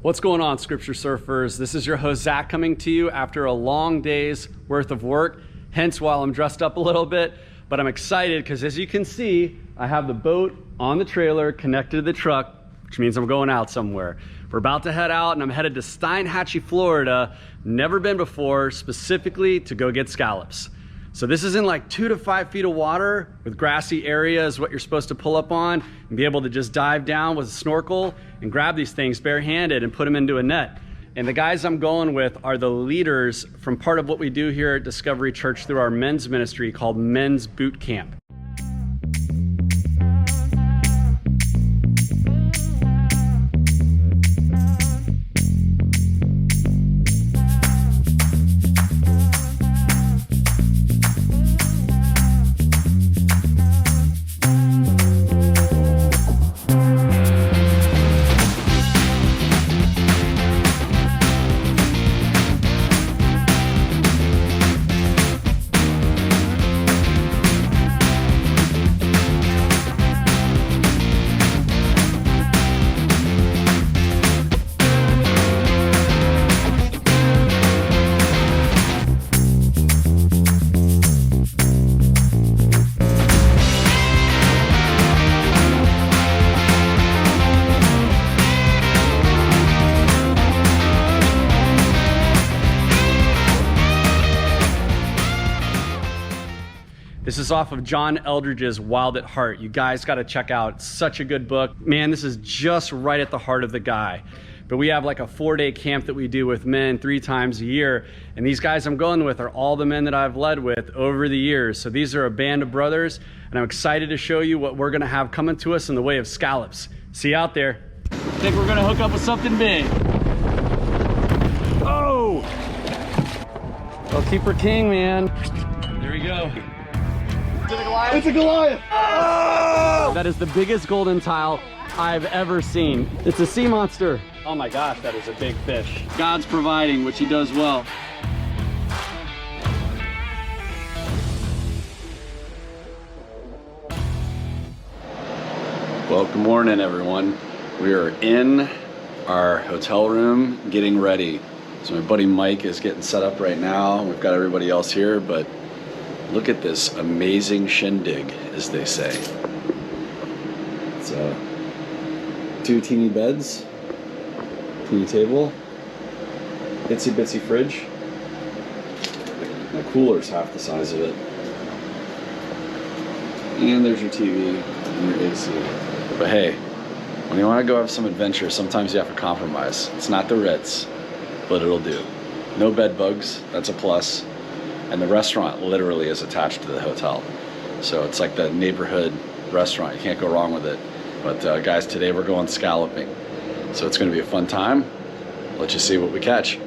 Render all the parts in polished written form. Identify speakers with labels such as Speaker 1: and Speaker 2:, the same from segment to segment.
Speaker 1: What's going on, Scripture Surfers? This is your host, Zach, coming to you after a long day's worth of work, hence why I'm dressed up a little bit. But I'm excited because, as you can see, I have the boat on the trailer connected to the truck, which means I'm going out somewhere. We're about to head out, and I'm headed to Steinhatchee, Florida. Never been before, specifically to go get scallops. So this is in like 2 to 5 feet of water with grassy areas, what you're supposed to pull up on and be able to just dive down with a snorkel and grab these things barehanded and put them into a net. And the guys I'm going with are the leaders from part of what we do here at Discovery Church through our men's ministry called Men's Boot Camp. This is off of John Eldredge's Wild at Heart. You guys got to check out. It's such a good book. Man, this is just right at the heart of the guy. But we have like a 4-day camp that we do with men 3 times a year. And these guys I'm going with are all the men that I've led with over the years. So these are a band of brothers, and I'm excited to show you what we're going to have coming to us in the way of scallops. See you out there. I think we're going to hook up with something big. Oh! Well, keeper king, man. There we go. It's a Goliath! Oh! That is the biggest golden tile I've ever seen. It's a sea monster. Oh my gosh, that is a big fish. God's providing, which he does well. Well, good morning, everyone. We are in our hotel room getting ready. So my buddy Mike is getting set up right now. We've got everybody else here, but look at this amazing shindig, as they say. It's 2 teeny beds, teeny table, itsy bitsy fridge. The cooler's half the size of it. And there's your TV and your AC. But hey, when you want to go have some adventure, sometimes you have to compromise. It's not the Ritz, but it'll do. No bed bugs, that's a plus. And the restaurant literally is attached to the hotel. So it's like the neighborhood restaurant. You can't go wrong with it. But guys, today we're going scalloping. So it's gonna be a fun time. Let's just see what we catch.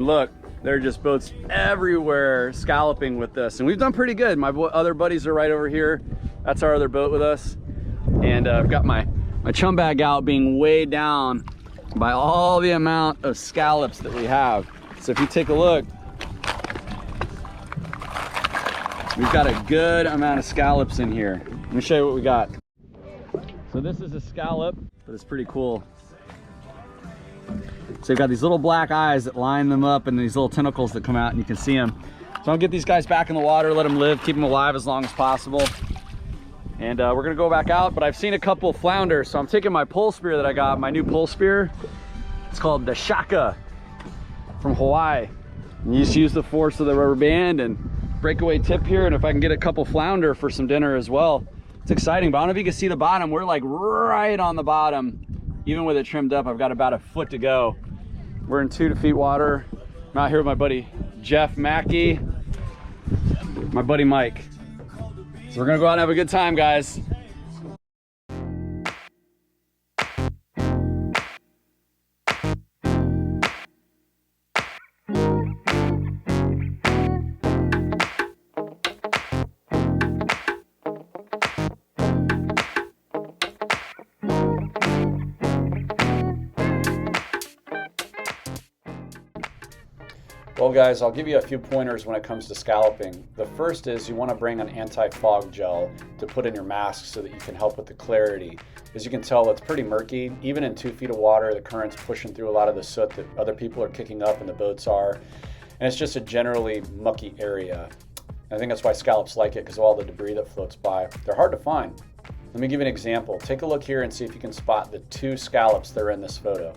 Speaker 1: Look, there are just boats everywhere scalloping with this, and we've done pretty good. My other buddies are right over here. That's our other boat with us. And I've got my chum bag out, being weighed down by all the amount of scallops that we have. So if you take a look, we've got a good amount of scallops in here. Let me show you what we got. So this is a scallop, but it's pretty cool. So you've got these little black eyes that line them up and these little tentacles that come out, and you can see them. So I'll get these guys back in the water, let them live, keep them alive as long as possible. And we're gonna go back out, but I've seen a couple flounder, so I'm taking my pole spear that I got, my new pole spear. It's called the Shaka from Hawaii. And you just use the force of the rubber band and breakaway tip here, and if I can get a couple flounder for some dinner as well. It's exciting, but I don't know if you can see the bottom. We're like right on the bottom. Even with it trimmed up, I've got about a foot to go. We're in 2 feet water. I'm out here with my buddy Jeff Mackey, my buddy Mike. So we're gonna go out and have a good time, guys. Well guys, I'll give you a few pointers when it comes to scalloping. The first is you want to bring an anti-fog gel to put in your mask so that you can help with the clarity. As you can tell, it's pretty murky. Even in 2 feet of water, the current's pushing through a lot of the soot that other people are kicking up and the boats are. And it's just a generally mucky area. I think that's why scallops like it, because of all the debris that floats by. They're hard to find. Let me give you an example. Take a look here and see if you can spot the 2 scallops that are in this photo.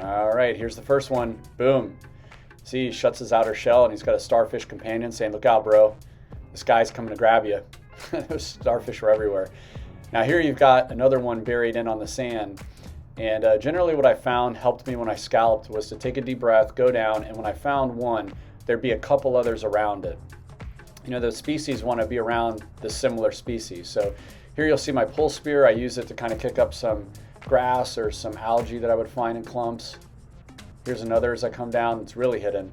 Speaker 1: All right, here's the first one. Boom. See, he shuts his outer shell and he's got a starfish companion saying, "Look out, bro. This guy's coming to grab you." Those starfish were everywhere. Now here you've got another one buried in on the sand. And generally what I found helped me when I scalloped was to take a deep breath, go down, and when I found one, there'd be a couple others around it. You know, the species want to be around the similar species. So here you'll see my pole spear. I use it to kind of kick up some grass or some algae that I would find in clumps. Here's another as I come down. It's really hidden.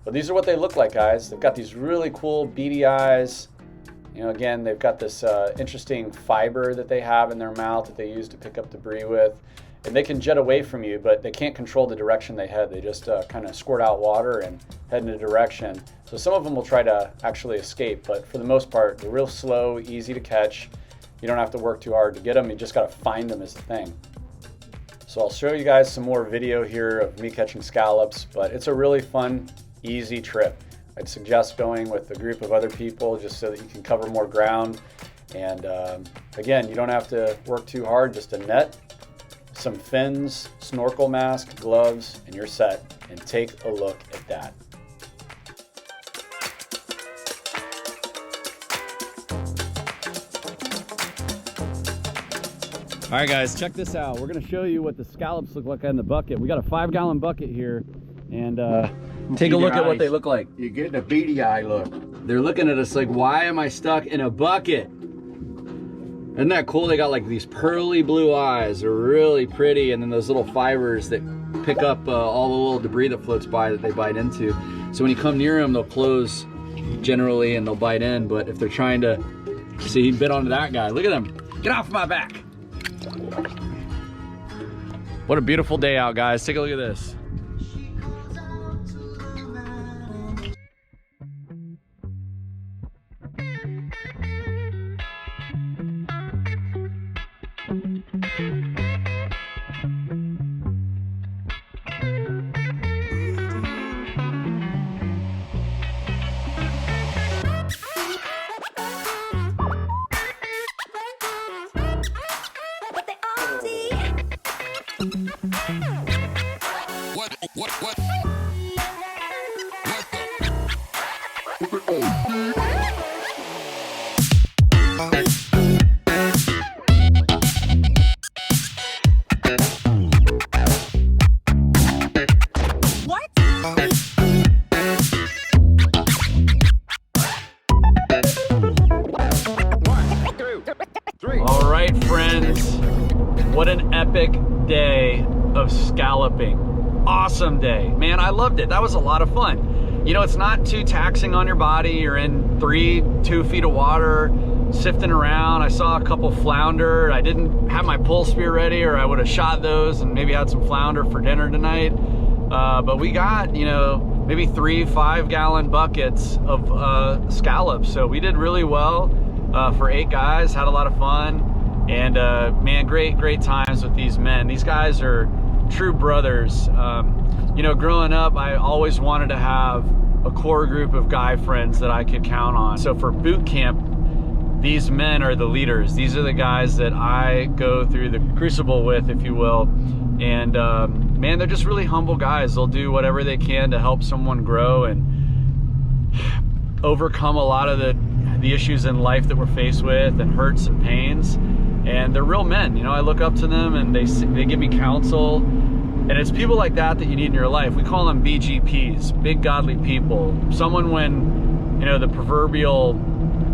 Speaker 1: But these are what they look like, guys. They've got these really cool beady eyes. You know, again, they've got this interesting fiber that they have in their mouth that they use to pick up debris with. And they can jet away from you, but they can't control the direction they head. They just kind of squirt out water and head in a direction. So some of them will try to actually escape, but for the most part, they're real slow, easy to catch. You don't have to work too hard to get them. You just got to find them is the thing. So I'll show you guys some more video here of me catching scallops, but it's a really fun, easy trip. I'd suggest going with a group of other people just so that you can cover more ground. And again, you don't have to work too hard, just a net, some fins, snorkel mask, gloves, and you're set. And take a look at that. All right, guys, check this out. We're gonna show you what the scallops look like in the bucket. We got a 5-gallon bucket here, and take a look at what they look like.
Speaker 2: You get the beady eye look.
Speaker 1: They're looking at us like, why am I stuck in a bucket? Isn't that cool? They got like these pearly blue eyes. They're really pretty, and then those little fibers that pick up all the little debris that floats by that they bite into. So when you come near them, they'll close generally and they'll bite in, but if they're trying to, see, he bit onto that guy. Look at him. Get off my back. What a beautiful day out, guys. Take a look at this.
Speaker 3: What?
Speaker 1: All right, friends. What an epic day of scalloping. Awesome day, man. I loved it. That was a lot of fun. You know, it's not too taxing on your body. You're in 2 feet of water, sifting around. I saw a couple flounder. I didn't have my pull spear ready, or I would have shot those and maybe had some flounder for dinner tonight. But we got, you know, maybe 3 5-gallon buckets of scallops. So we did really well for 8 guys, had a lot of fun. And man, great times with these men. These guys are true brothers. You know, growing up, I always wanted to have a core group of guy friends that I could count on. So for boot camp, these men are the leaders. These are the guys that I go through the crucible with, if you will. And man, they're just really humble guys. They'll do whatever they can to help someone grow and overcome a lot of the issues in life that we're faced with, and hurts and pains. And they're real men. You know, I look up to them and they give me counsel. And it's people like that you need in your life. We call them BGPs, big godly people. Someone when, you know, the proverbial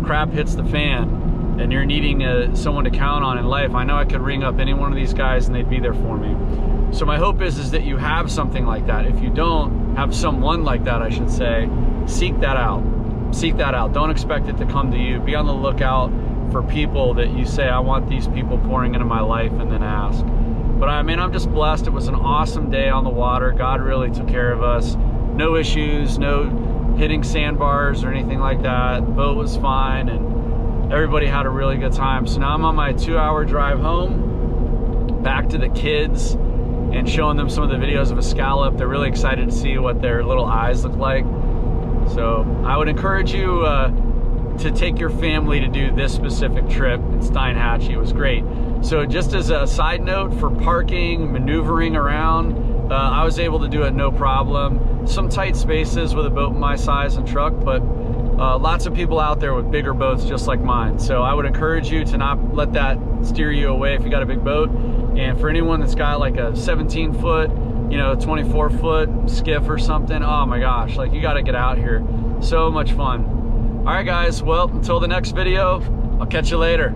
Speaker 1: crap hits the fan and you're needing someone to count on in life. I know I could ring up any one of these guys and they'd be there for me. So my hope is that you have something like that. If you don't have someone like that, I should say, seek that out. Seek that out. Don't expect it to come to you. Be on the lookout for people that you say, I want these people pouring into my life, and then ask. But I mean, I'm just blessed. It was an awesome day on the water. God really took care of us. No issues, no hitting sandbars or anything like that. The boat was fine and everybody had a really good time. So now I'm on my 2-hour drive home, back to the kids and showing them some of the videos of a scallop. They're really excited to see what their little eyes look like. So I would encourage you to take your family to do this specific trip in Steinhatchee. It was great. So just as a side note, for parking, maneuvering around, I was able to do it no problem. Some tight spaces with a boat my size and truck, but lots of people out there with bigger boats just like mine. So I would encourage you to not let that steer you away if you got a big boat. And for anyone that's got like a 17-foot, you know, 24-foot skiff or something, oh my gosh, like you got to get out here. So much fun. All right, guys, well, until the next video, I'll catch you later.